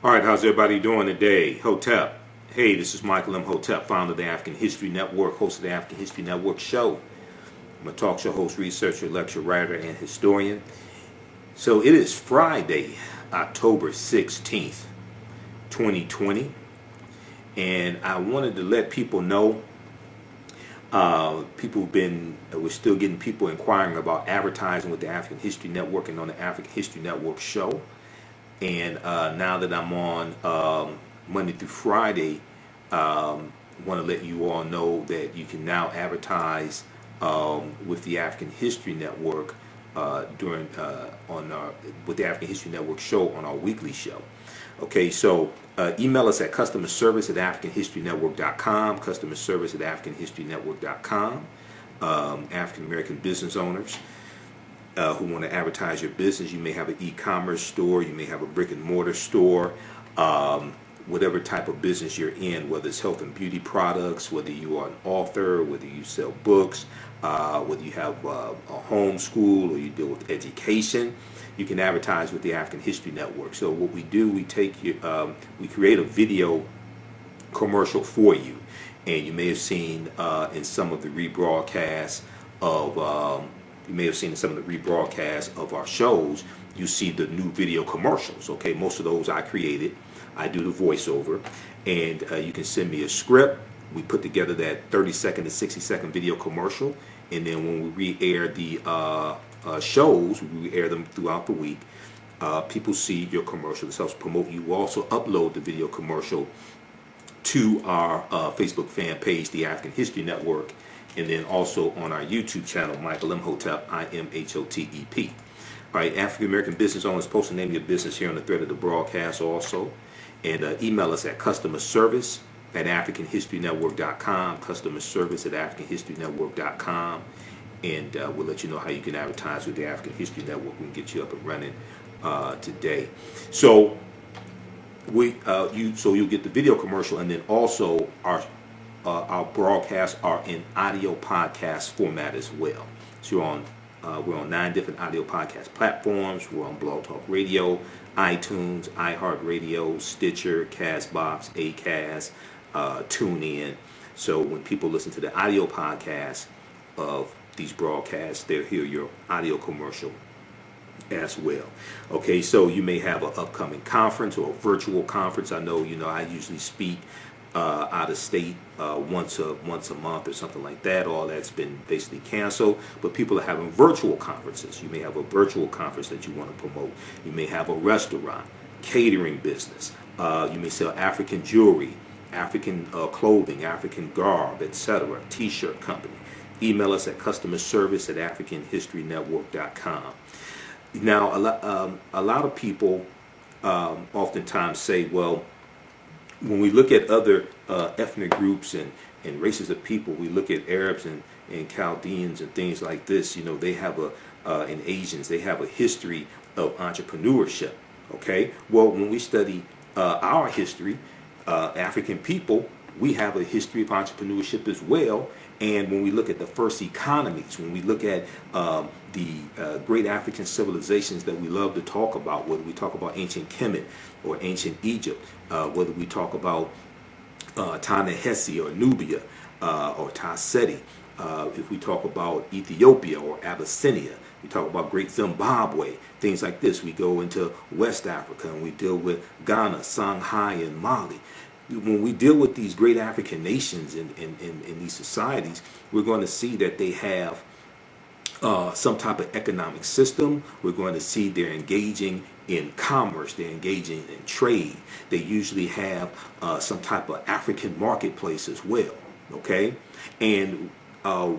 All right, how's everybody doing today? Hotep. Hey, this is Michael Imhotep, founder of the African History Network, host of the African History Network show. I'm a talk show host, researcher, lecturer, writer, and historian. So it is Friday, October 16th, 2020, and I wanted to let people know, we're still getting people inquiring about advertising with the African History Network and on the African History Network show. And now that I'm on Monday through Friday, want to let you all know that you can now advertise with the African History Network with the African History Network show on our weekly show. Okay, so email us at customerservice@africanhistorynetwork.com, customerservice@africanhistorynetwork.com. African American business owners who want to advertise your business. You may have an e-commerce store, you may have a brick and mortar store, whatever type of business you're in, whether it's health and beauty products, whether you are an author, whether you sell books, whether you have a home school or you deal with education, you can advertise with the African History Network. So what we do, we create a video commercial for you, and you may have seen in some of the rebroadcasts of our shows, you see the new video commercials. Okay, most of those I created. I do the voiceover, and you can send me a script. We put together that 30-second to 60-second video commercial, and then when we re-air the shows, we re-air them throughout the week. People see your commercial. This helps promote you. We also upload the video commercial to our Facebook fan page, the African History Network, and then also on our YouTube channel, Michael Imhotep, Imhotep. All right, African American business owners, post the name of your business here on the thread of the broadcast also, and email us at customerservice@africanhistorynetwork.com, customerservice@africanhistorynetwork.com, and we'll let you know how you can advertise with the African History Network. We can get you up and running today. So you'll get the video commercial, and then also our broadcasts are in audio podcast format as well. So we're on 9 different audio podcast platforms. We're on Blog Talk Radio, iTunes, iHeartRadio, Stitcher, Castbox, Acast, TuneIn. So when people listen to the audio podcast of these broadcasts, they'll hear your audio commercial as well. Okay, so you may have an upcoming conference or a virtual conference. I know, I usually speak out of state once a month or something like that. All that's been basically canceled, but people are having virtual conferences. You may have a virtual conference that you want to promote. You may have a restaurant, catering business. You may sell African jewelry, African clothing, African garb, etc. T-shirt company. Email us at customerservice@africanhistorynetwork.com. Now, a lot of people oftentimes say, well, when we look at other ethnic groups and races of people, we look at Arabs and Chaldeans and things like this. They have and Asians, they have a history of entrepreneurship. Okay, well, when we study our history, African people, we have a history of entrepreneurship as well. And when we look at the first economies, when we look at the great African civilizations that we love to talk about, whether we talk about ancient Kemet or ancient Egypt, whether we talk about Ta-Nehesi or Nubia or Ta-Seti, if we talk about Ethiopia or Abyssinia, we talk about Great Zimbabwe, things like this. We go into West Africa and we deal with Ghana, Songhai, and Mali. When we deal with these great African nations in these societies, we're going to see that they have some type of economic system. We're going to see they're engaging in commerce, they're engaging in trade. They usually have some type of African marketplace as well, okay? And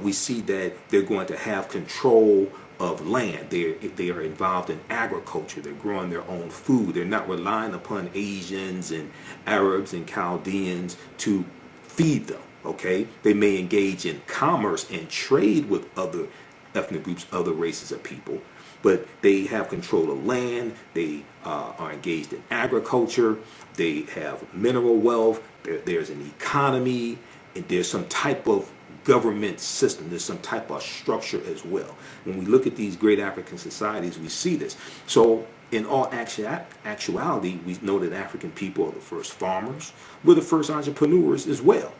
we see that they're going to have control of land. They are involved in agriculture. They're growing their own food. They're not relying upon Asians and Arabs and Chaldeans to feed them, okay? They may engage in commerce and trade with other ethnic groups, other races of people, but they have control of land. They are engaged in agriculture. They have mineral wealth. There's an economy, and there's some type of government system. There's some type of structure as well. When we look at these great African societies, we see this. So in all actuality, we know that African people are the first farmers. We're the first entrepreneurs as well.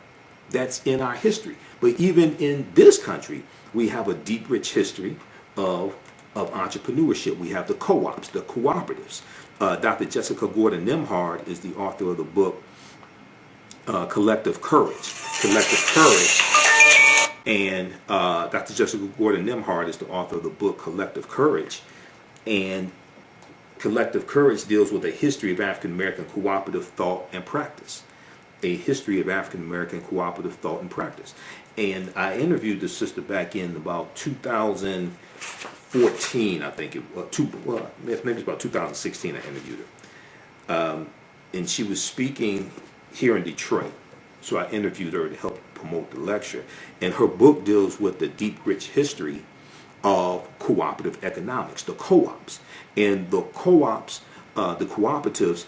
That's in our history. But even in this country, we have a deep, rich history of entrepreneurship. We have the co-ops, the cooperatives. Dr. Jessica Gordon Nimhard is the author of the book Collective Courage. Collective Courage. And Dr. Jessica Gordon Nimhard is the author of the book Collective Courage. And Collective Courage deals with a history of African American cooperative thought and practice. A history of African American cooperative thought and practice. And I interviewed this sister back in about 2014, I think it was. Maybe it's about 2016 I interviewed her. And she was speaking here in Detroit. So I interviewed her to help promote the lecture. And her book deals with the deep, rich history of cooperative economics, the co-ops. And the co-ops, the cooperatives,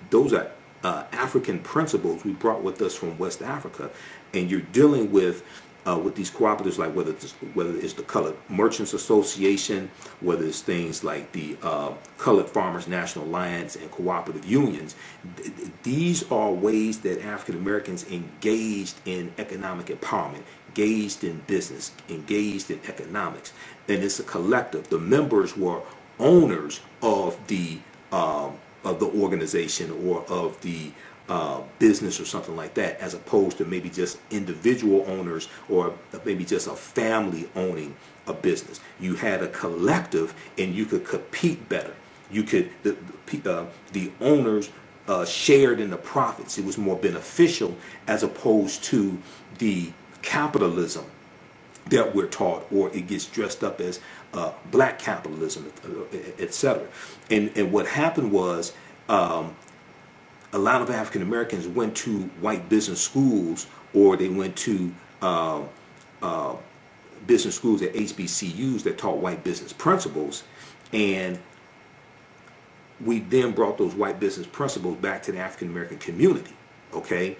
those are African principles we brought with us from West Africa. And you're dealing with these cooperatives, like whether it's the Colored Merchants Association, whether it's things like the Colored Farmers National Alliance and cooperative unions. These are ways that African Americans engaged in economic empowerment, engaged in business, engaged in economics. And it's a collective. The members were owners of the organization or of the business or something like that, as opposed to maybe just individual owners or maybe just a family owning a business. You had a collective and you could compete better. You could, the owners shared in the profits. It was more beneficial as opposed to the capitalism that we're taught, or it gets dressed up as black capitalism, etc. And what happened was a lot of African Americans went to white business schools, or they went to business schools at HBCUs that taught white business principles, and we then brought those white business principles back to the African American community, okay,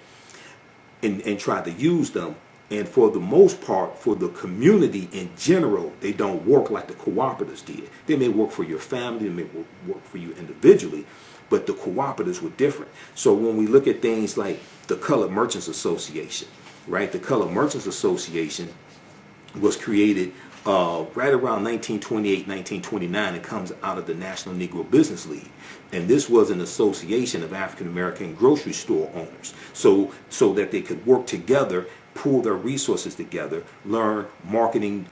and tried to use them. And for the most part, for the community in general, they don't work like the cooperatives did. They may work for your family, they may work for you individually, but the cooperatives were different. So when we look at things like the Colored Merchants Association, right? The Colored Merchants Association was created right around 1928, 1929. It comes out of the National Negro Business League. And this was an association of African American grocery store owners, so that they could work together, pool their resources together, learn marketing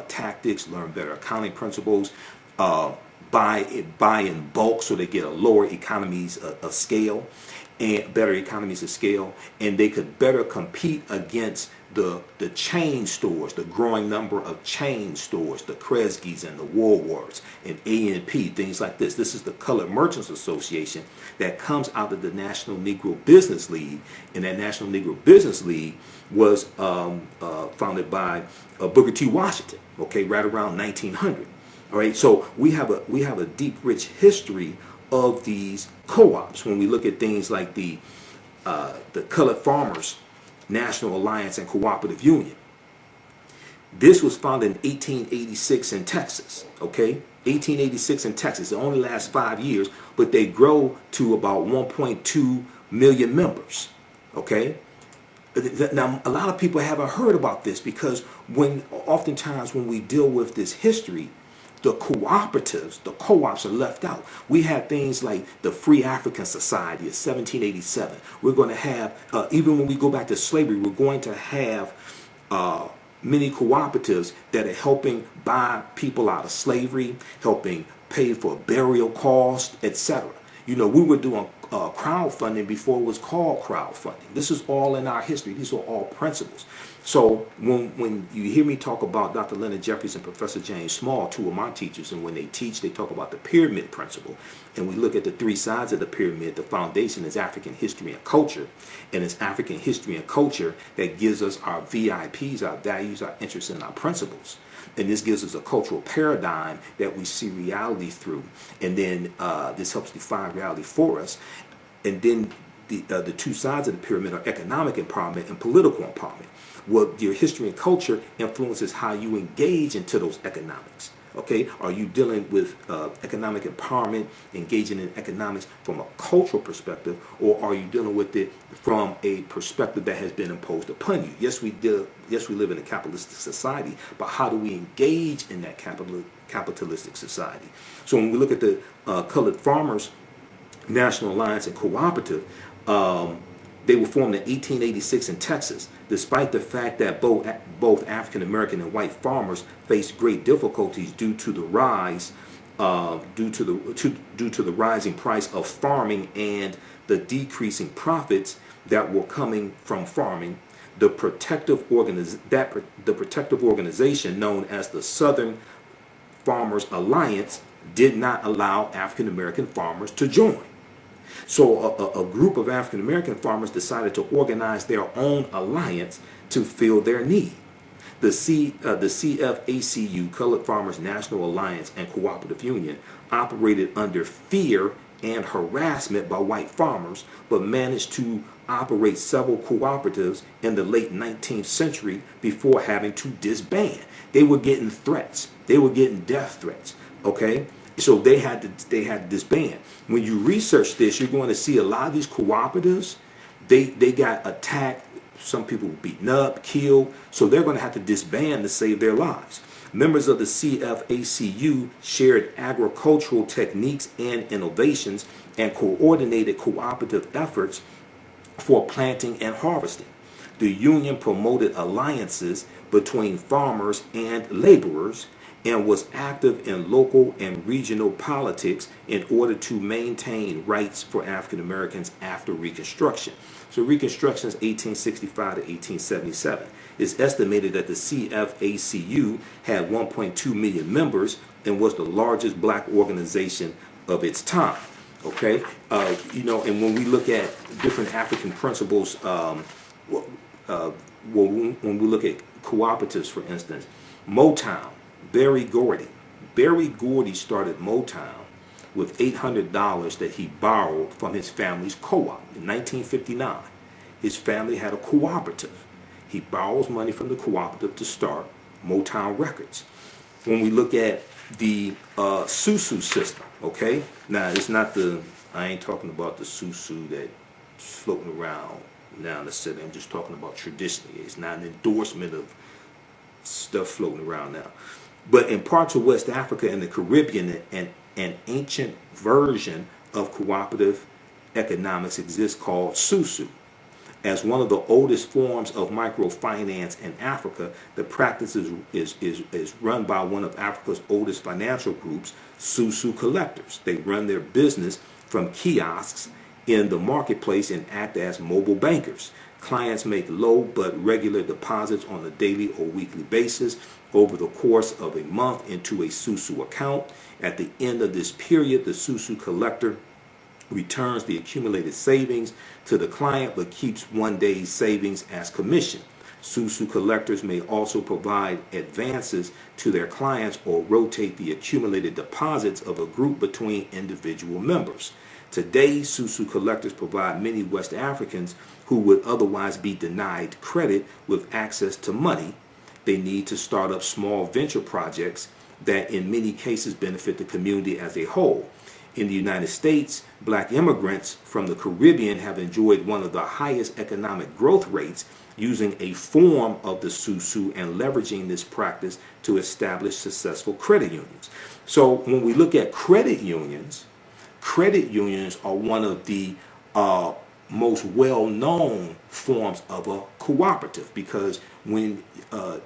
tactics, learn better accounting principles, buy in bulk so they get a lower economies of scale and better economies of scale, and they could better compete against the chain stores, the growing number of chain stores, the Kresge's and the Woolworths and A&P, things like this. This is the Colored Merchants Association that comes out of the National Negro Business League, and that National Negro Business League was founded by Booker T. Washington, okay, right around 1900. All right, so we have a deep, rich history of these co-ops. When we look at things like the Colored Farmers National Alliance and Cooperative Union, this was founded in 1886 in Texas. Okay, 1886 in Texas. It only lasts 5 years, but they grow to about 1.2 million members. Okay. Now, a lot of people haven't heard about this because oftentimes when we deal with this history, the cooperatives, the co-ops are left out. We had things like the Free African Society of 1787. We're going to have, even when we go back to slavery, we're going to have many cooperatives that are helping buy people out of slavery, helping pay for burial costs, etc. You know, we were doing crowdfunding before it was called crowdfunding. This is all in our history. These are all principles. So when you hear me talk about Dr. Leonard Jeffries and Professor James Small, two of my teachers, and when they teach, they talk about the pyramid principle. And we look at the three sides of the pyramid. The foundation is African history and culture. And it's African history and culture that gives us our VIPs, our values, our interests, and our principles. And this gives us a cultural paradigm that we see reality through. And then this helps define reality for us. And then the two sides of the pyramid are economic empowerment and political empowerment. Well, your history and culture influences how you engage into those economics. Okay, are you dealing with economic empowerment, engaging in economics from a cultural perspective, or are you dealing with it from a perspective that has been imposed upon you? Yes, we do. Yes, we live in a capitalistic society, but how do we engage in that capitalistic society? So when we look at the Colored Farmers National Alliance and Cooperative, they were formed in 1886 in Texas, despite the fact that both African American and white farmers faced great difficulties due to the rising price of farming and the decreasing profits that were coming from farming. The protective organization known as the Southern Farmers Alliance did not allow African American farmers to join. So a group of African American farmers decided to organize their own alliance to fill their need. The CFACU, Colored Farmers National Alliance and Cooperative Union, operated under fear and harassment by white farmers, but managed to operate several cooperatives in the late 19th century before having to disband. They were getting threats. They were getting death threats. Okay? So they had to disband. When you research this, you're going to see a lot of these cooperatives, they got attacked. Some people were beaten up, killed. So they're going to have to disband to save their lives. Members of the CFACU shared agricultural techniques and innovations and coordinated cooperative efforts for planting and harvesting. The union promoted alliances between farmers and laborers and was active in local and regional politics in order to maintain rights for African Americans after Reconstruction. So Reconstruction is 1865 to 1877. It's estimated that the CFACU had 1.2 million members and was the largest black organization of its time. Okay, and when we look at different African principles, when we look at cooperatives, for instance, Motown. Berry Gordy started Motown with $800 that he borrowed from his family's co-op in 1959. His family had a cooperative. He borrows money from the cooperative to start Motown Records. When we look at the Susu system, okay? Now, I ain't talking about the Susu that's floating around now in the city. I'm just talking about traditionally. It's not an endorsement of stuff floating around now. But in parts of West Africa and the Caribbean, an ancient version of cooperative economics exists called Susu. As one of the oldest forms of microfinance in Africa, the practice is run by one of Africa's oldest financial groups, Susu collectors. They run their business from kiosks in the marketplace and act as mobile bankers. Clients make low but regular deposits on a daily or weekly basis over the course of a month into a Susu account. At the end of this period, the Susu collector returns the accumulated savings to the client but keeps one day's savings as commission. Susu collectors may also provide advances to their clients or rotate the accumulated deposits of a group between individual members. Today, Susu collectors provide many West Africans who would otherwise be denied credit with access to money. They need to start up small venture projects that in many cases benefit the community as a whole. In the United States, black immigrants from the Caribbean have enjoyed one of the highest economic growth rates using a form of the Susu and leveraging this practice to establish successful credit unions. So when we look at credit unions are one of the most well-known forms of a cooperative, because when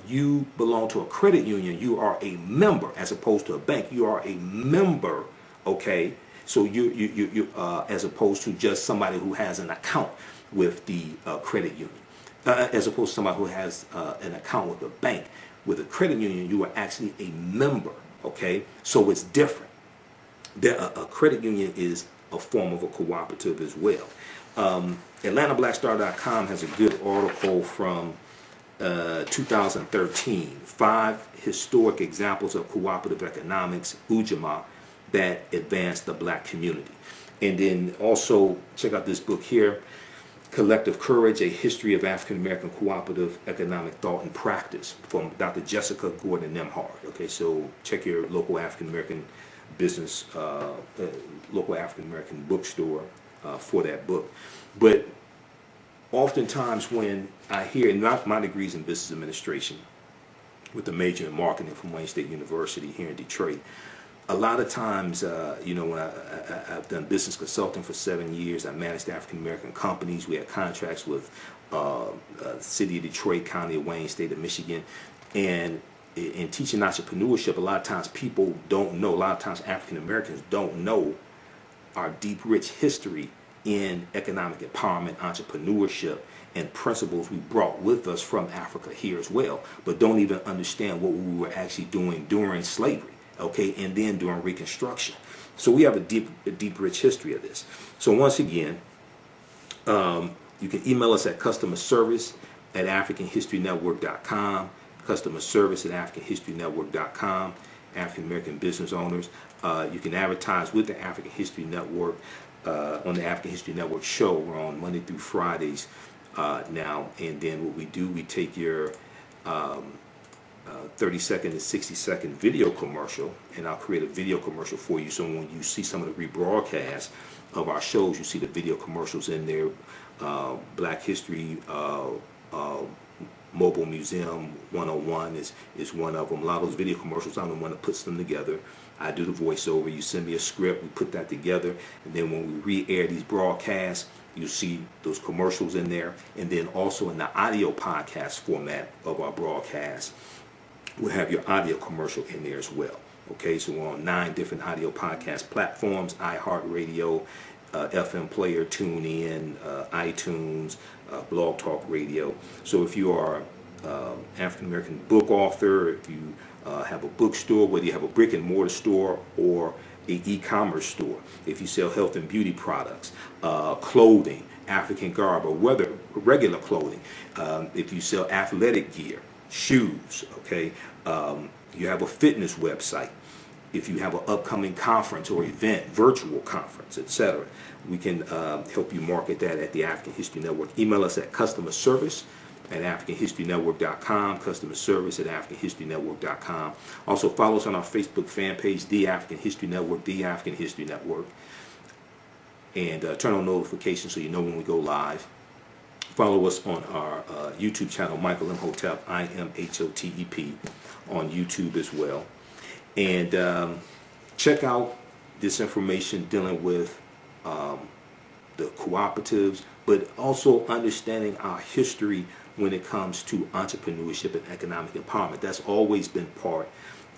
you belong to a credit union, you are a member as opposed to a bank. You are a member, okay? So you as opposed to just somebody who has an account with the credit union, as opposed to somebody who has an account with a bank. With a credit union, you are actually a member, okay? So it's different. A credit union is a form of a cooperative as well. AtlantaBlackStar.com has a good article from 2013, 5 historic examples of cooperative economics, Ujamaa, that advance the black community. And then also check out this book here, Collective Courage, A History of African American Cooperative Economic Thought and Practice from Dr. Jessica Gordon Nemhard. Okay, so check your local African American business, local African American bookstore for that book. But oftentimes when I hear, not my degrees in business administration with a major in marketing from Wayne State University here in Detroit, a lot of times, when I've done business consulting for 7 years, I managed African American companies. We had contracts with City of Detroit, County of Wayne, State of Michigan, and in teaching entrepreneurship, a lot of times people don't know. A lot of times African Americans don't know our deep, rich history in economic empowerment, entrepreneurship, and principles we brought with us from Africa here as well, but don't even understand what we were actually doing during slavery. Okay, and then during Reconstruction. So we have a deep, rich history of this. So once again, you can email us at customerservice@africanhistorynetwork.com, customerservice@africanhistorynetwork.com, African American business owners. You can advertise with the African History Network on the African History Network show. We're on Monday through Fridays now, and then what we do, we take your 30-second and 60-second video commercial, and I'll create a video commercial for you. So when you see some of the rebroadcasts of our shows, you see the video commercials in there. Black History Mobile Museum 101 is one of them. A lot of those video commercials, I'm the one that puts them together. I do the voiceover. You send me a script, we put that together, and then when we re-air these broadcasts, you see those commercials in there, and then also in the audio podcast format of our broadcast, we'll have your audio commercial in there as well. Okay, so we're on 9 different audio podcast platforms: iHeartRadio, FM Player, TuneIn, iTunes, Blog Talk Radio. So if you are African American book author, if you have a bookstore, whether you have a brick and mortar store or a e-commerce store, if you sell health and beauty products, clothing, African garb, or whether regular clothing, if you sell athletic gear, shoes, okay, you have a fitness website, if you have an upcoming conference or event, virtual conference, etc., we can help you market that at the African History Network. Email us at customerservice@africanhistorynetwork.com, customerservice@africanhistorynetwork.com. Also follow us on our Facebook fan page, The African History Network, The African History Network, and turn on notifications so you know when we go live. Follow us on our YouTube channel, Michael Imhotep, IMHOTEP, on YouTube as well. And check out this information dealing with the cooperatives, but also understanding our history when it comes to entrepreneurship and economic empowerment. That's always been part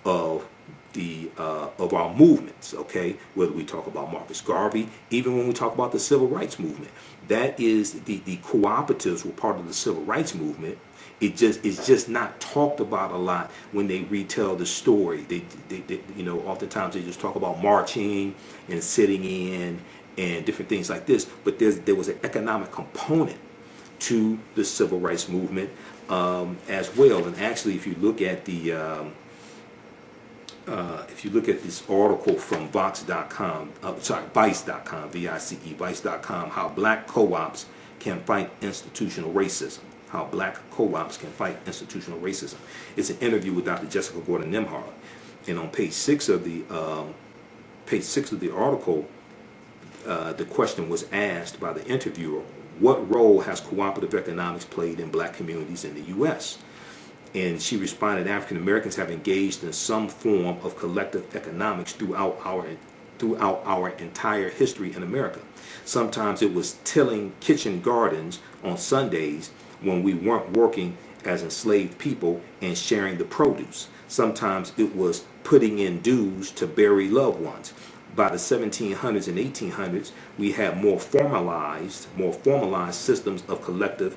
of the of our movements, okay? Whether we talk about Marcus Garvey, even when we talk about the civil rights movement, that is the cooperatives were part of the civil rights movement. It's just not talked about a lot when they retell the story. They oftentimes they just talk about marching and sitting in and different things like this. But there was an economic component to the civil rights movement as well. And actually, if you look at this article from Vice.com, Vice.com, how black co-ops can fight institutional racism. How black co-ops can fight institutional racism. It's an interview with Dr. Jessica Gordon Nemhard, and on page 6 of the article, the question was asked by the interviewer: what role has cooperative economics played in black communities in the U.S.? And she responded, African Americans have engaged in some form of collective economics throughout our entire history in America. Sometimes it was tilling kitchen gardens on Sundays when we weren't working as enslaved people and sharing the produce. Sometimes it was putting in dues to bury loved ones. By the 1700s and 1800s, we had more formalized systems of collective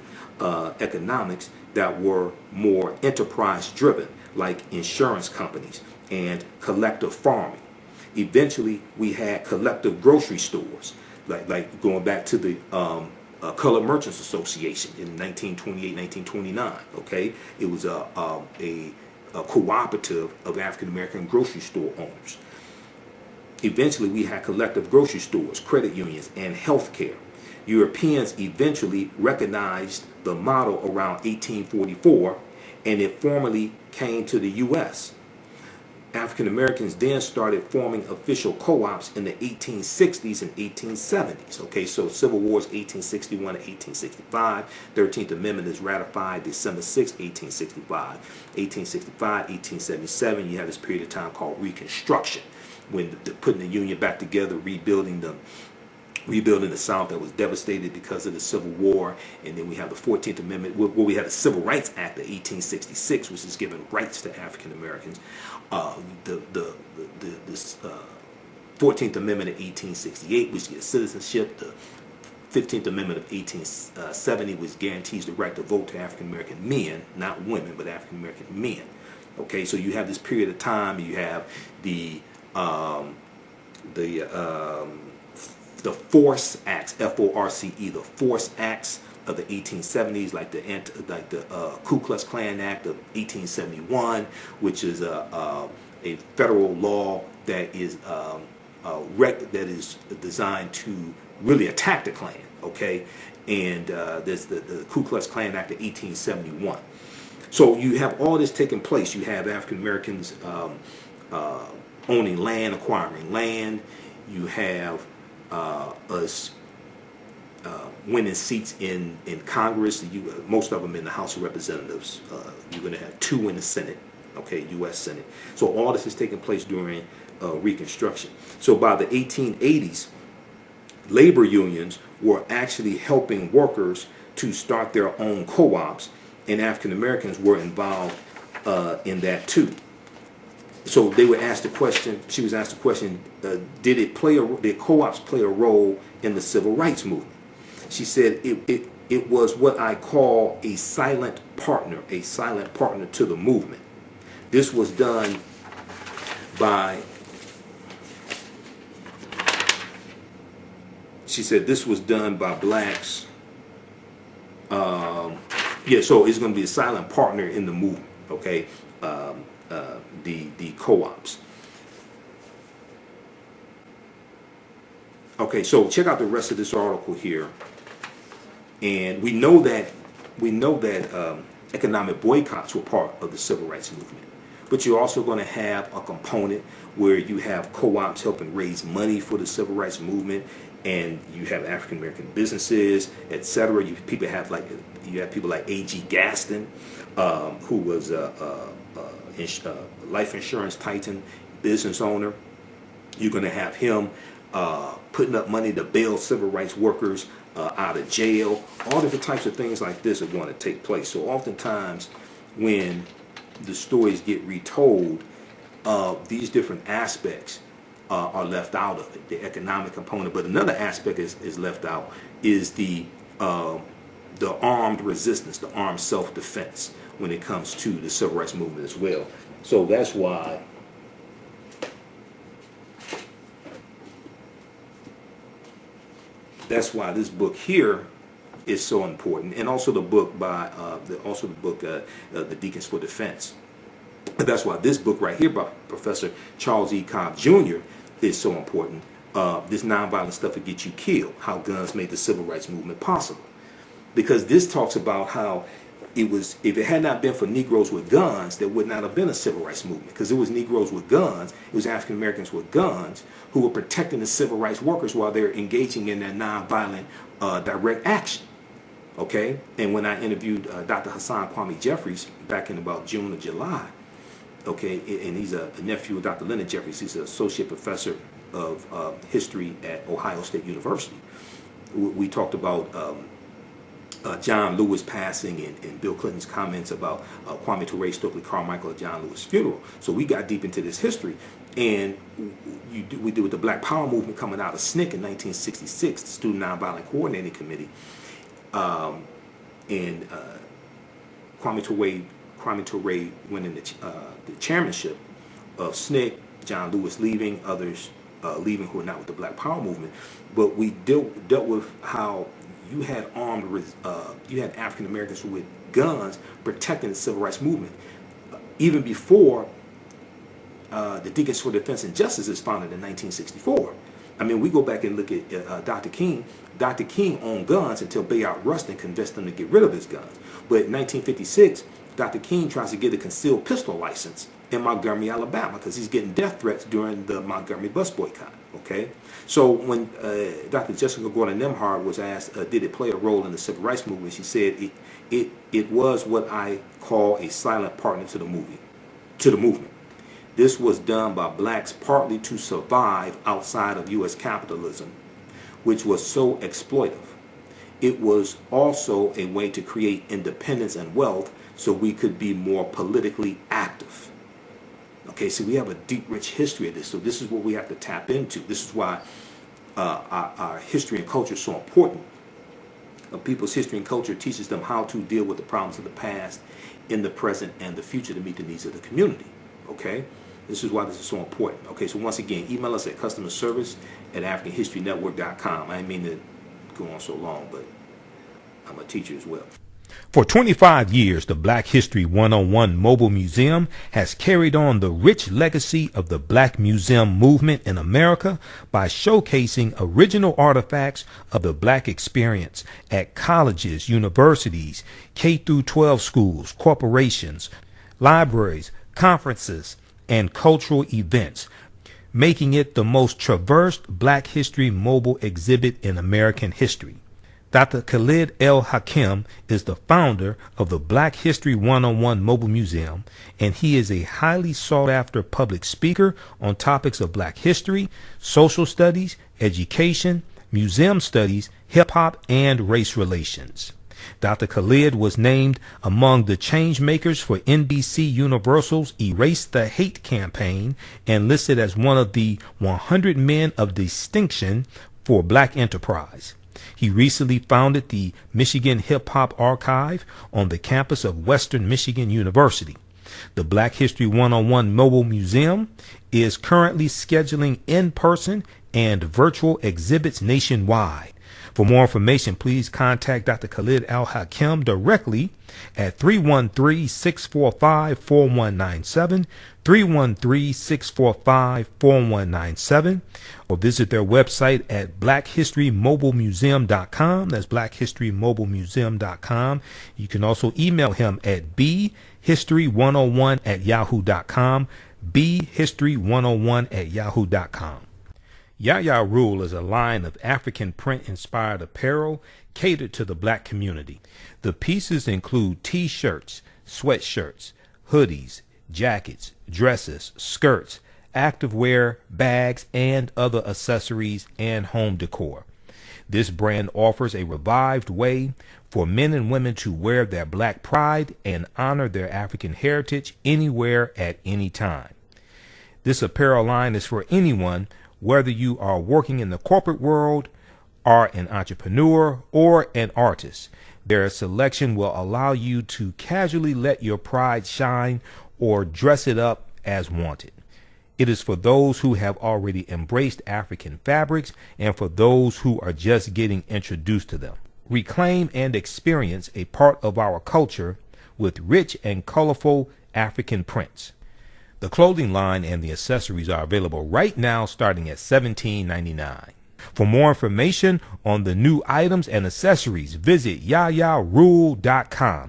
economics that were more enterprise driven, like insurance companies and collective farming. Eventually, we had collective grocery stores, like going back to the Colored Merchants Association in 1928, 1929. Okay, it was a cooperative of African American grocery store owners. Eventually, we had collective grocery stores, credit unions, and health care. Europeans eventually recognized the model around 1844, and it formally came to the U.S. African Americans then started forming official co-ops in the 1860s and 1870s. Okay, so Civil War is 1861 to 1865. 13th Amendment is ratified December 6, 1865. 1865, 1877, you have this period of time called Reconstruction, when putting the Union back together, rebuilding the South that was devastated because of the Civil War. And then we have the 14th Amendment, where we have the Civil Rights Act of 1866, which is giving rights to African Americans. The 14th Amendment of 1868, which gives citizenship. The 15th Amendment of 1870, which guarantees the right to vote to African American men, not women, but African American men. Okay, so you have this period of time. You have the Force Acts, F-O-R-C-E, the Force Acts of the 1870s, like the Ku Klux Klan Act of 1871, which is a federal law that is designed to really attack the Klan. Okay, and there's the Ku Klux Klan Act of 1871. So you have all this taking place. You have African Americans owning land, acquiring land. You have us winning seats in Congress. Most of them in the House of Representatives. You're going to have 2 in the Senate, okay, U.S. Senate. So all this is taking place during Reconstruction. So by the 1880s, labor unions were actually helping workers to start their own co-ops, and African Americans were involved in that too. So they were asked the question. She was asked the question: did co-ops play a role in the civil rights movement? She said it was what I call a silent partner to the movement. This was done by. She said this was done by blacks. So it's going to be a silent partner in the movement. Okay. The co-ops. Okay, so check out the rest of this article here, and we know that economic boycotts were part of the civil rights movement, but you're also going to have a component where you have co-ops helping raise money for the civil rights movement, and you have African American businesses, etc. You have people like A.G. Gaston, who was life insurance titan, business owner. You're going to have him putting up money to bail civil rights workers out of jail. All different types of things like this are going to take place. So oftentimes when the stories get retold, these different aspects are left out of it, the economic component. But another aspect is left out is the armed resistance, the armed self-defense when it comes to the civil rights movement as well. So that's why this book here is so important, and also the book by the Deacons for Defense. That's why this book right here by Professor Charles E. Cobb Jr. is so important. This nonviolent stuff that gets you killed, how guns made the civil rights movement possible. Because this talks about how if it had not been for Negroes with guns, there would not have been a civil rights movement. Because it was Negroes with guns, it was African Americans with guns who were protecting the civil rights workers while they're engaging in their nonviolent direct action. Okay? And when I interviewed Dr. Hassan Kwame Jeffries back in about June or July, okay, and he's a nephew of Dr. Leonard Jeffries. He's an associate professor of history at Ohio State University. We talked about John Lewis passing and Bill Clinton's comments about Kwame Ture, Stokely Carmichael at John Lewis' funeral. So we got deep into this history, and we did with the Black Power movement coming out of SNCC in 1966, the Student Nonviolent Coordinating Committee, and Kwame Ture winning the chairmanship of SNCC, John Lewis leaving, others leaving who are not with the Black Power movement. But we dealt with how you had you had African Americans with guns protecting the civil rights movement. Even before the Deacons for Defense and Justice is founded in 1964, I mean, we go back and look at Dr. King. Dr. King owned guns until Bayard Rustin convinced him to get rid of his guns. But in 1956, Dr. King tries to get a concealed pistol license in Montgomery, Alabama, because he's getting death threats during the Montgomery bus boycott. Okay, so when Dr. Jessica Gordon Nimhard was asked, did it play a role in the civil rights movement, she said it was what I call a silent partner to the movement. This was done by blacks partly to survive outside of U.S. capitalism, which was so exploitive. It was also a way to create independence and wealth so we could be more politically active. Okay, so we have a deep, rich history of this. So this is what we have to tap into. This is why our history and culture is so important. People's history and culture teaches them how to deal with the problems of the past, in the present, and the future to meet the needs of the community. Okay, this is why this is so important. Okay, so once again, email us at customerservice@africanhistorynetwork.com. I didn't mean to go on so long, but I'm a teacher as well. For 25 years, the Black History 101 Mobile Museum has carried on the rich legacy of the Black Museum movement in America by showcasing original artifacts of the Black experience at colleges, universities, K-12 schools, corporations, libraries, conferences, and cultural events, making it the most traversed Black History mobile exhibit in American history. Dr. Khalid El Hakim is the founder of the Black History 101 Mobile Museum, and he is a highly sought-after public speaker on topics of Black history, social studies, education, museum studies, hip-hop, and race relations. Dr. Khalid was named among the change makers for NBC Universal's Erase the Hate campaign and listed as one of the 100 men of distinction for Black enterprise. He recently founded the Michigan Hip Hop Archive on the campus of Western Michigan University. The Black History 101 Mobile Museum is currently scheduling in-person and virtual exhibits nationwide. For more information, please contact Dr. Khalid Al Hakim directly at 313-645-4197, 313-645-4197, or visit their website at blackhistorymobilemuseum.com. That's blackhistorymobilemuseum.com. You can also email him at bhistory101@yahoo.com, bhistory101@yahoo.com. Yaya Rule is a line of African print-inspired apparel catered to the Black community. The pieces include t-shirts, sweatshirts, hoodies, jackets, dresses, skirts, activewear, bags, and other accessories and home decor. This brand offers a revived way for men and women to wear their Black pride and honor their African heritage anywhere at any time. This apparel line is for anyone, whether you are working in the corporate world, are an entrepreneur, or an artist. Their selection will allow you to casually let your pride shine or dress it up as wanted. It is for those who have already embraced African fabrics and for those who are just getting introduced to them. Reclaim and experience a part of our culture with rich and colorful African prints. The clothing line and the accessories are available right now starting at $17.99. For more information on the new items and accessories, visit yayarule.com.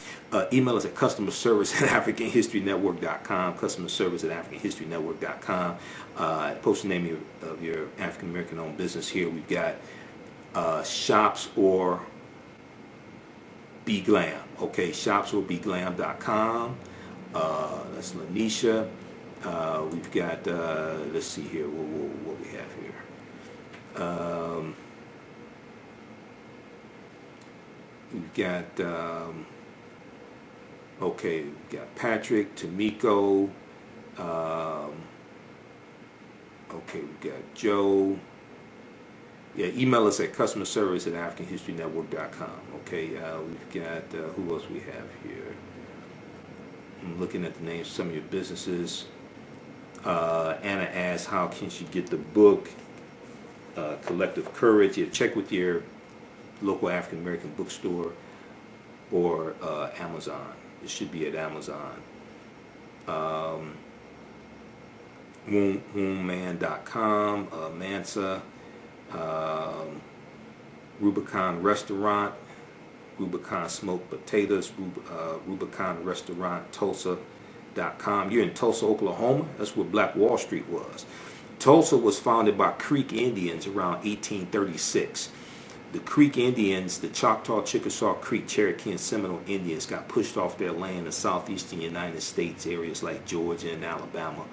Email us at customerservice@africanhistorynetwork.com, customerservice@africanhistorynetwork.com. Post the name of your African American owned business here. We've got shops or Be Glam. Okay, shops or beglam.com. That's Lanisha. We've got, let's see here, what we have here. We've got, okay, we've got Patrick, Tamiko, okay, we've got Joe. Yeah, email us at customerservice@africanhistorynetwork.com. Okay, we've got, who else we have here? I'm looking at the names of some of your businesses. Anna asks, how can she get the book, Collective Courage? Yeah, check with your local African American bookstore or Amazon. It should be at Amazon. Wombman.com, Mansa. Rubicon Restaurant, Rubicon Smoked Potatoes, Rubicon Restaurant, Tulsa.com. You're in Tulsa, Oklahoma. That's where Black Wall Street was. Tulsa was founded by Creek Indians around 1836. The Creek Indians, the Choctaw, Chickasaw, Creek, Cherokee, and Seminole Indians got pushed off their land in southeastern United States, areas like Georgia and Alabama,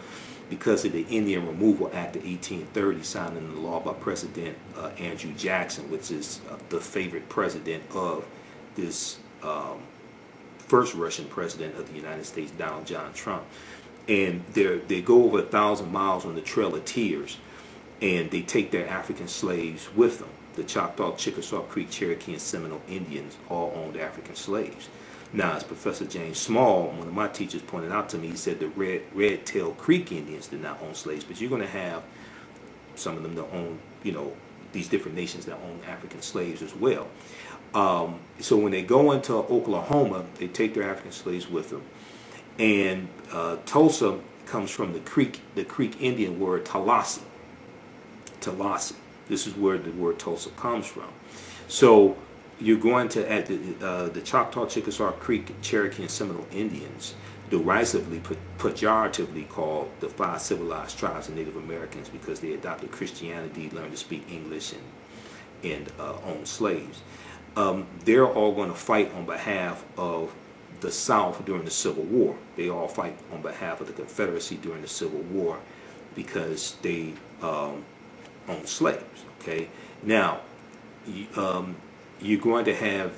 because of the Indian Removal Act of 1830, signed into law by President Andrew Jackson, which is the favorite president of this first Russian president of the United States, Donald John Trump. And they go over 1,000 miles on the Trail of Tears, and they take their African slaves with them. The Choctaw, Chickasaw, Creek, Cherokee, and Seminole Indians all owned African slaves. Now, as Professor James Small, one of my teachers, pointed out to me, he said the Red-tailed Creek Indians did not own slaves, but you're going to have some of them that own, these different nations that own African slaves as well. So when they go into Oklahoma, they take their African slaves with them. And Tulsa comes from the Creek Indian word Tallahassee. Tallahassee. This is where the word Tulsa comes from. So you're going to, at the Choctaw, Chickasaw, Creek, Cherokee, and Seminole Indians, derisively, pejoratively called the 5 civilized tribes of Native Americans, because they adopted Christianity, learned to speak English, and owned slaves. They're all going to fight on behalf of the South during the Civil War. They all fight on behalf of the Confederacy during the Civil War because they own slaves. Okay, now you're going to have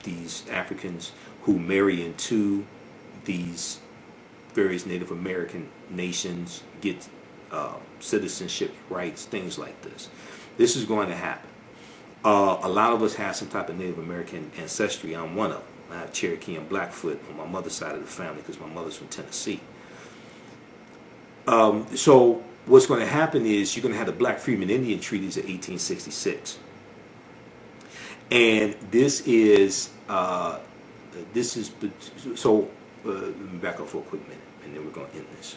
these Africans who marry into these various Native American nations, get citizenship rights, things like this. This is going to happen. A lot of us have some type of Native American ancestry. I'm one of them. I have Cherokee and Blackfoot on my mother's side of the family because my mother's from Tennessee. So what's going to happen is you're going to have the Black Freedmen Indian Treaties of 1866. And this is so let me back up for a quick minute, and then we're going to end this.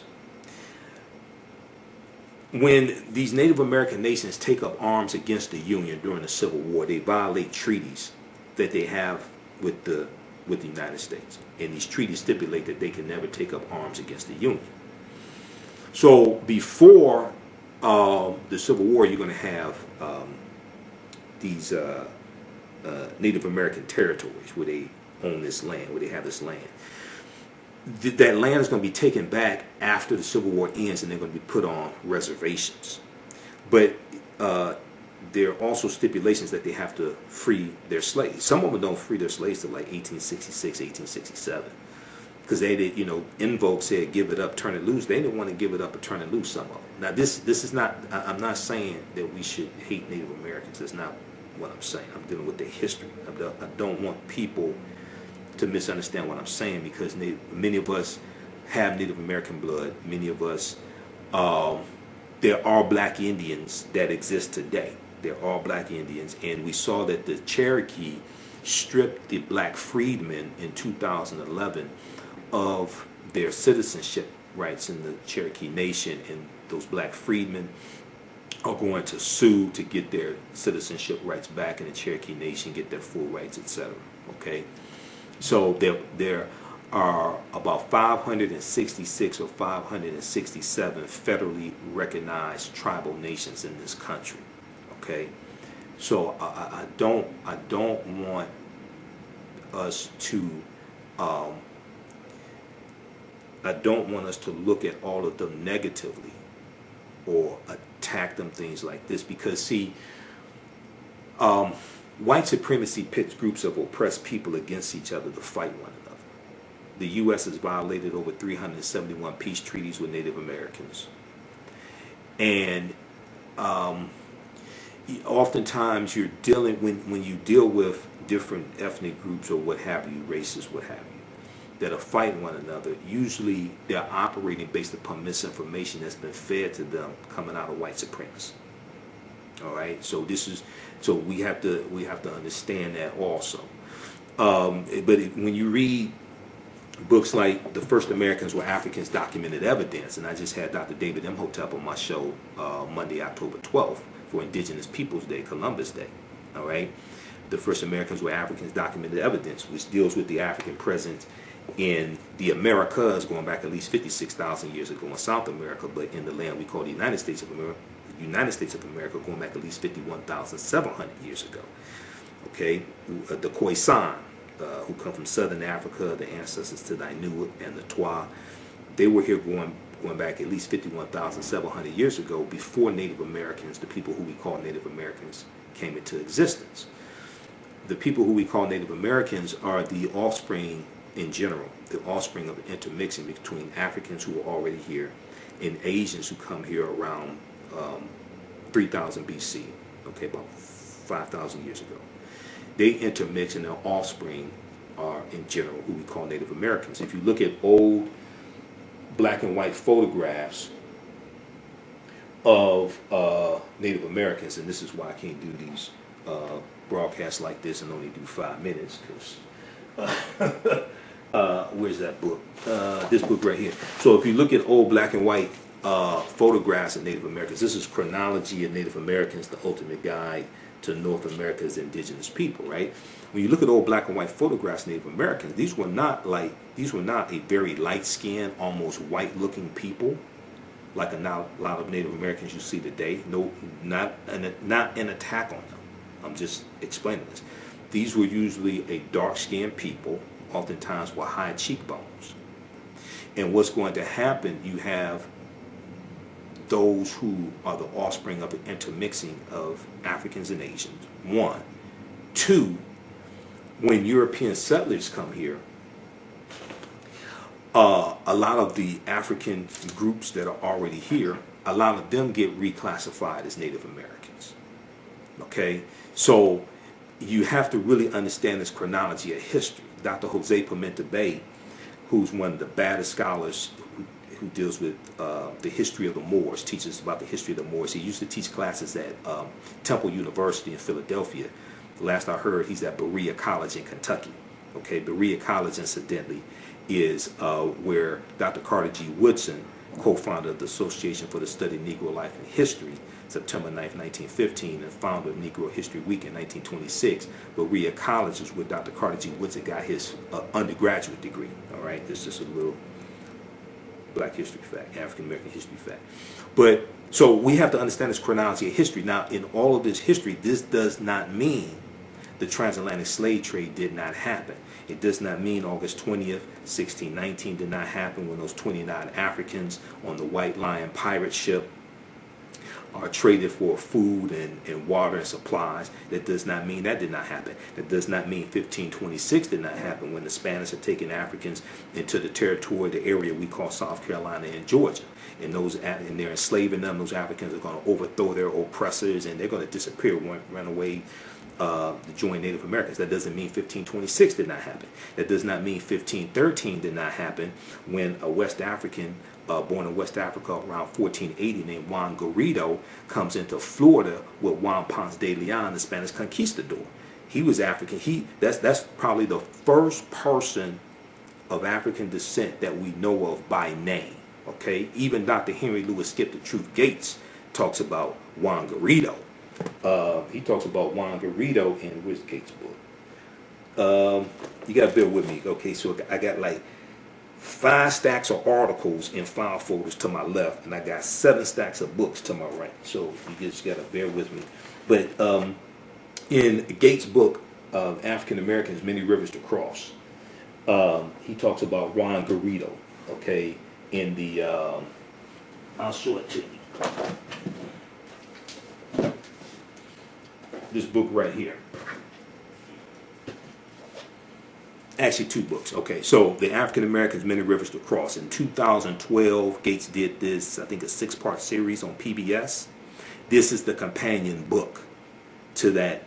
When these Native American nations take up arms against the Union during the Civil War, they violate treaties that they have with the United States. And these treaties stipulate that they can never take up arms against the Union. So before the Civil War, you're going to have these Native American territories where they own this land, where they have this land. That land is going to be taken back after the Civil War ends, and they're going to be put on reservations. But there are also stipulations that they have to free their slaves. Some of them don't free their slaves till like 1866, 1867. Because they did, In Vogue said, give it up, turn it loose. They didn't want to give it up or turn it loose, some of them. Now, this is not, I'm not saying that we should hate Native Americans. That's not what I'm saying. I'm dealing with their history. I don't want people to misunderstand what I'm saying, because many of us have Native American blood. Many of us, there are black Indians that exist today. There are black Indians, and we saw that the Cherokee stripped the black freedmen in 2011 of their citizenship rights in the Cherokee Nation, and those black freedmen are going to sue to get their citizenship rights back in the Cherokee Nation, get their full rights, etc. Okay, so there are about 566 or 567 federally recognized tribal nations in this country. Okay, so I don't want us to I don't want us to look at all of them negatively or attack them, things like this, because see, white supremacy pits groups of oppressed people against each other to fight one another. The U.S. has violated over 371 peace treaties with Native Americans, and oftentimes you're dealing, when you deal with different ethnic groups or what have you, races, what have you, that are fighting one another, usually they're operating based upon misinformation that's been fed to them coming out of white supremacy. All right, so we have to understand that also. But when you read books like The First Americans Were Africans, Documented Evidence, and I just had Dr. David Imhotep on my show Monday, October 12th, for Indigenous Peoples Day, Columbus Day. All right. The first Americans were Africans, documented evidence, which deals with the African presence in the Americas going back at least 56,000 years ago in South America, but in the land we call the United States of America going back at least 51,700 years ago. Okay, the Khoisan, who come from southern Africa, the ancestors to the Inuit and the Twa, they were here going back at least 51,700 years ago, before Native Americans, the people who we call Native Americans, came into existence. The people who we call Native Americans are the offspring, in general, the offspring of the intermixing between Africans who were already here and Asians who come here around 3000 BC, okay, about 5,000 years ago. They intermix, and their offspring are, in general, who we call Native Americans. If you look at old black and white photographs of Native Americans, and this is why I can't do these broadcasts like this and only do 5 minutes, because where's that book? This book right here. So if you look at old black and white photographs of Native Americans, this is Chronology of Native Americans, the ultimate guide to North America's indigenous people, right? When you look at old black and white photographs of Native Americans, these were not a very light-skinned, almost white-looking people, like a lot of Native Americans you see today. No, not an attack on them. I'm just explaining this. These were usually a dark-skinned people, oftentimes with high cheekbones. And what's going to happen, you have those who are the offspring of the intermixing of Africans and Asians, one. Two, when European settlers come here, a lot of the African groups that are already here, a lot of them get reclassified as Native Americans. Okay? So you have to really understand this chronology of history. Dr. Jose Pimenta Bay, who's one of the baddest scholars who deals with the history of the Moors, teaches about the history of the Moors. He used to teach classes at Temple University in Philadelphia. Last I heard, he's at Berea College in Kentucky. Okay, Berea College, incidentally, is where Dr. Carter G. Woodson, co-founder of the Association for the Study of Negro Life and History, September 9th, 1915, and founder of Negro History Week in 1926. Berea College is where Dr. Carter G. Woodson got his undergraduate degree. All right, this is just a little Black history fact, African American history fact. But so we have to understand this chronology of history. Now, in all of this history, this does not mean the transatlantic slave trade did not happen. It does not mean August 20th, 1619 did not happen when those 29 Africans on the White Lion pirate ship are traded for food and water and supplies. That does not mean that did not happen. That does not mean 1526 did not happen when the Spanish had taken Africans into the territory, the area we call South Carolina and Georgia. And they're enslaving them. Those Africans are going to overthrow their oppressors, and they're going to disappear, run away to join Native Americans. That doesn't mean 1526 did not happen. That does not mean 1513 did not happen when a West African born in West Africa around 1480 named Juan Garrido comes into Florida with Juan Ponce de Leon, the Spanish conquistador. He was African. That's probably the first person of African descent that we know of by name. Okay, even Dr. Henry Louis Skip the Truth Gates talks about Juan Garrido. He talks about Juan Garrido in where's Gates' book? You gotta bear with me. Okay, so I got like 5 stacks of articles in file folders to my left, and I got 7 stacks of books to my right. So you just gotta bear with me. But in Gates' book of African Americans, Many Rivers to Cross, he talks about Juan Garrido. Okay, in the I'll show it to you. This book right here. Actually, 2 books. Okay, so the African Americans, Many Rivers to Cross. In 2012, Gates did this, I think, a 6-part series on PBS. This is the companion book to that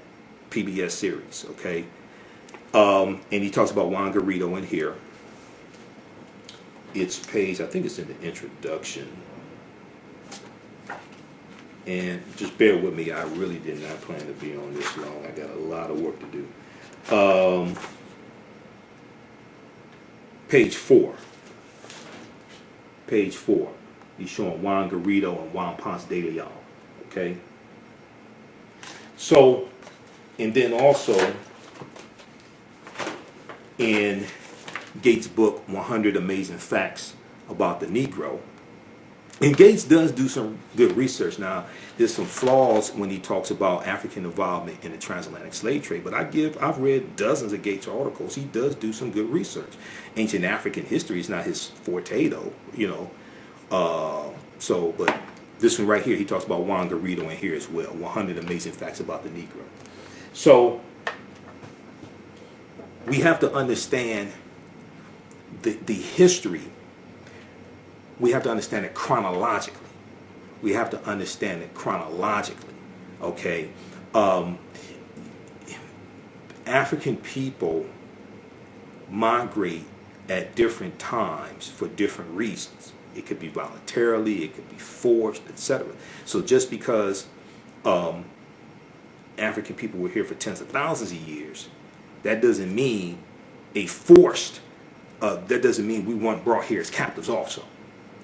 PBS series. Okay, and he talks about Juan Garrido in here. It's page, I think it's in the introduction. And just bear with me, I really did not plan to be on this long. I got a lot of work to do. Page 4. Page 4. He's showing Juan Garrido and Juan Ponce de Leon. Okay? So, and then also in Gates' book, 100 Amazing Facts About the Negro. And Gates does do some good research. Now, there's some flaws when he talks about African involvement in the transatlantic slave trade, but I've read dozens of Gates articles. He does do some good research. Ancient African history is not his forte, though, you know. But this one right here, he talks about Juan Garrido in here as well, 100 Amazing Facts About the Negro. So, we have to understand the history. We have to understand it chronologically. We have to understand it chronologically. Okay, African people migrate at different times for different reasons. It could be voluntarily, it could be forced, etc. So just because African people were here for tens of thousands of years, that doesn't mean that doesn't mean we weren't brought here as captives also.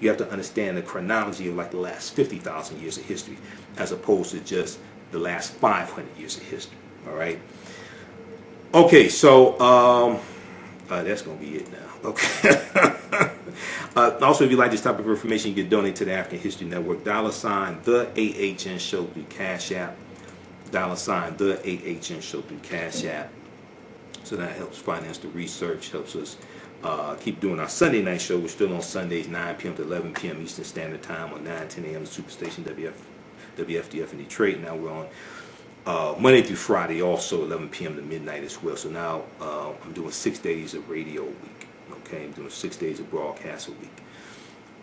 You have to understand the chronology of like the last 50,000 years of history as opposed to just the last 500 years of history. All right. Okay, so that's going to be it now. Okay. Also, if you like this type of information, you can donate to the African History Network. $ the AHN Show through Cash App. $ the AHN Show through Cash App. So that helps finance the research, helps us keep doing our Sunday night show. We're still on Sundays, 9 p.m. to 11 p.m. Eastern Standard Time on 9-10 a.m. Superstation WFDF in Detroit. Now we're on Monday through Friday, also 11 p.m. to midnight as well. So now I'm doing 6 days of radio a week. Okay, I'm doing 6 days of broadcast a week.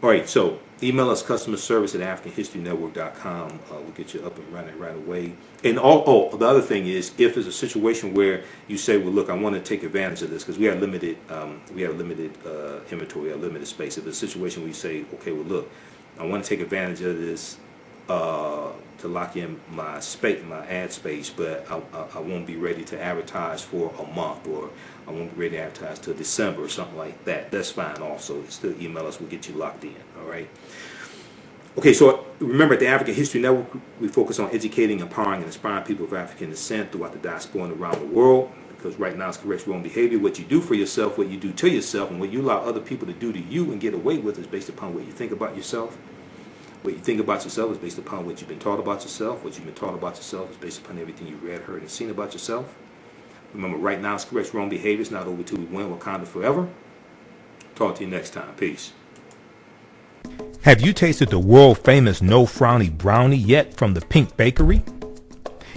All right, so email us customer service at AfricanHistoryNetwork.com. We'll get you up and running right away. And the other thing is, if there's a situation where you say, well, look, I want to take advantage of this because we have limited inventory, we have limited space. If it's a situation where you say, okay, well, look, I want to take advantage of this to lock in my ad space, but I won't be ready to advertise for a month, or I won't be ready to advertise till December or something like that. That's fine also. Still email us. We'll get you locked in. All right. Okay, so remember, at the African History Network, we focus on educating, empowering, and inspiring people of African descent throughout the diaspora and around the world. Because right now it's correct wrong behavior. What you do for yourself, what you do to yourself, and what you allow other people to do to you and get away with is based upon what you think about yourself. What you think about yourself is based upon what you've been taught about yourself. What you've been taught about yourself is based upon everything you read, heard, and seen about yourself. Remember, right now it's correct wrong behavior. It's not over till we win. Wakanda forever. Talk to you next time. Peace. Have you tasted the world famous No Frowny Brownie yet from the Pink Bakery?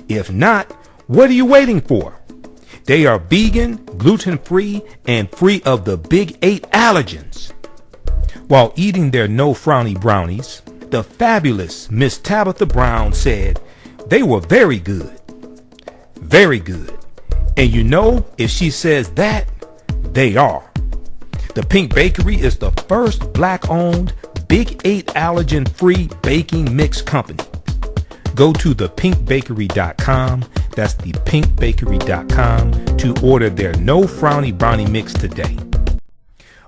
If not, what are you waiting for? They are vegan, gluten-free, and free of the big 8 allergens. While eating their No Frowny Brownies, the fabulous Miss Tabitha Brown said they were very good. Very good. And you know, if she says that, they are. The Pink Bakery is the first black-owned, big 8 allergen-free baking mix company. Go to thepinkbakery.com, that's thepinkbakery.com, to order their No Frowny Brownie mix today.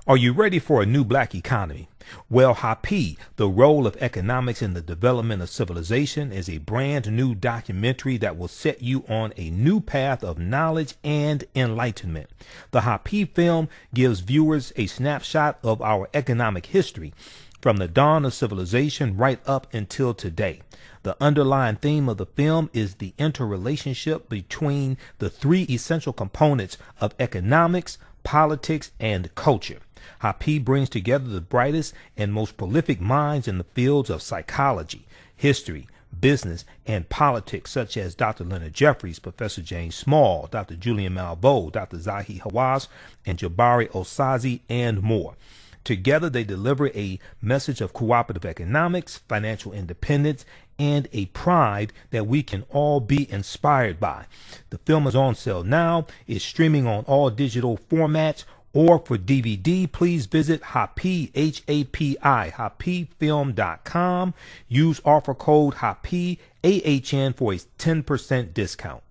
Are you ready for a new black economy? Well, Happy, the Role of Economics in the Development of Civilization, is a brand new documentary that will set you on a new path of knowledge and enlightenment. The Happy film gives viewers a snapshot of our economic history from the dawn of civilization right up until today. The underlying theme of the film is the interrelationship between the 3 essential components of economics, politics, and culture. Happy brings together the brightest and most prolific minds in the fields of psychology, history, business, and politics, such as Dr. Leonard Jeffries, Professor James Small, Dr. Julian Malveaux, Dr. Zahi Hawass, and Jabari Osazi, and more. Together, they deliver a message of cooperative economics, financial independence, and a pride that we can all be inspired by. The film is on sale now. It's streaming on all digital formats. Or for DVD, please visit Happy, H-A-P-I, happyfilm.com. Use offer code HAPPY, AHN, for a 10% discount.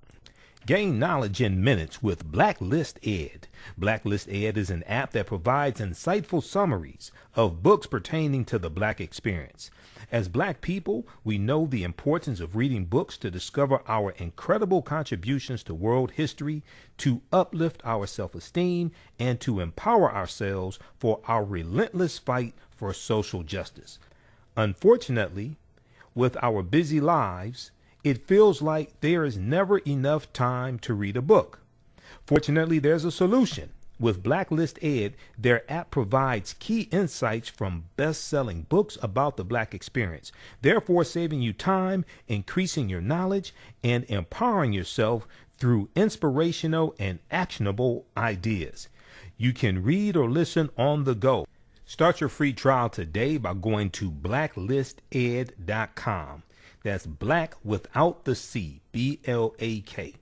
Gain knowledge in minutes with Blacklist Ed. Blacklist Ed is an app that provides insightful summaries of books pertaining to the Black experience. As Black people, we know the importance of reading books to discover our incredible contributions to world history, to uplift our self-esteem, and to empower ourselves for our relentless fight for social justice. Unfortunately, with our busy lives, it feels like there is never enough time to read a book. Fortunately, there's a solution. With Blacklist Ed, their app provides key insights from best-selling books about the Black experience, therefore saving you time, increasing your knowledge, and empowering yourself through inspirational and actionable ideas. You can read or listen on the go. Start your free trial today by going to blacklisted.com. That's Black without the C, BLAK.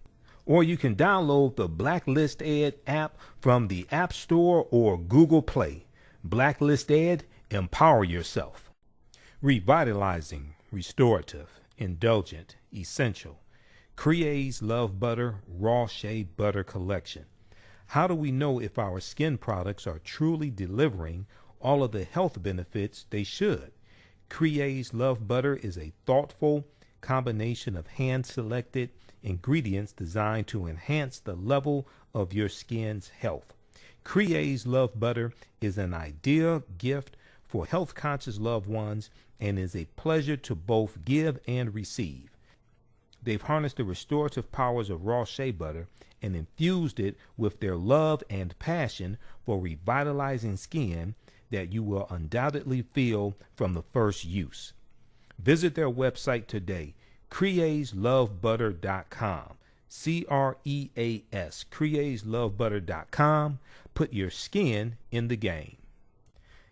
Or you can download the Blacklist Ed app from the App Store or Google Play. Blacklist Ed, empower yourself. Revitalizing, restorative, indulgent, essential. Crea's Love Butter Raw Shea Butter Collection. How do we know if our skin products are truly delivering all of the health benefits they should? Crea's Love Butter is a thoughtful combination of hand-selected ingredients designed to enhance the level of your skin's health. Crea's Love Butter is an ideal gift for health-conscious loved ones and is a pleasure to both give and receive. They've harnessed the restorative powers of raw shea butter and infused it with their love and passion for revitalizing skin that you will undoubtedly feel from the first use. Visit their website today, creaslovebutter.com. CREAS, creaslovebutter.com. Put your skin in the game.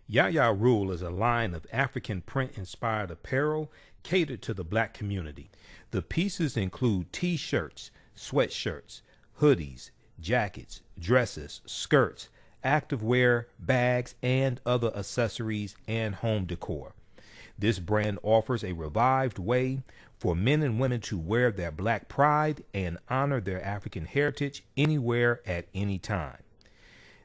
Yaya Rule is a line of African print-inspired apparel catered to the Black community. The pieces include t-shirts, sweatshirts, hoodies, jackets, dresses, skirts, activewear, bags, and other accessories and home decor. This brand offers a revived way for men and women to wear their Black pride and honor their African heritage anywhere at any time.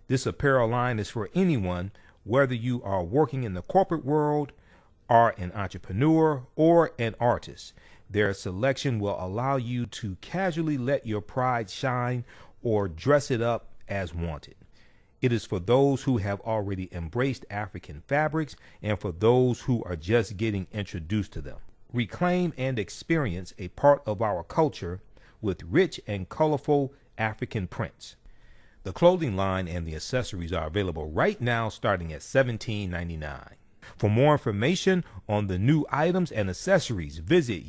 This apparel line is for anyone, whether you are working in the corporate world, are an entrepreneur, or an artist. Their selection will allow you to casually let your pride shine or dress it up as wanted. It is for those who have already embraced African fabrics and for those who are just getting introduced to them. Reclaim and experience a part of our culture with rich and colorful African prints. The clothing line and the accessories are available right now starting at $17.99. For more information on the new items and accessories, visit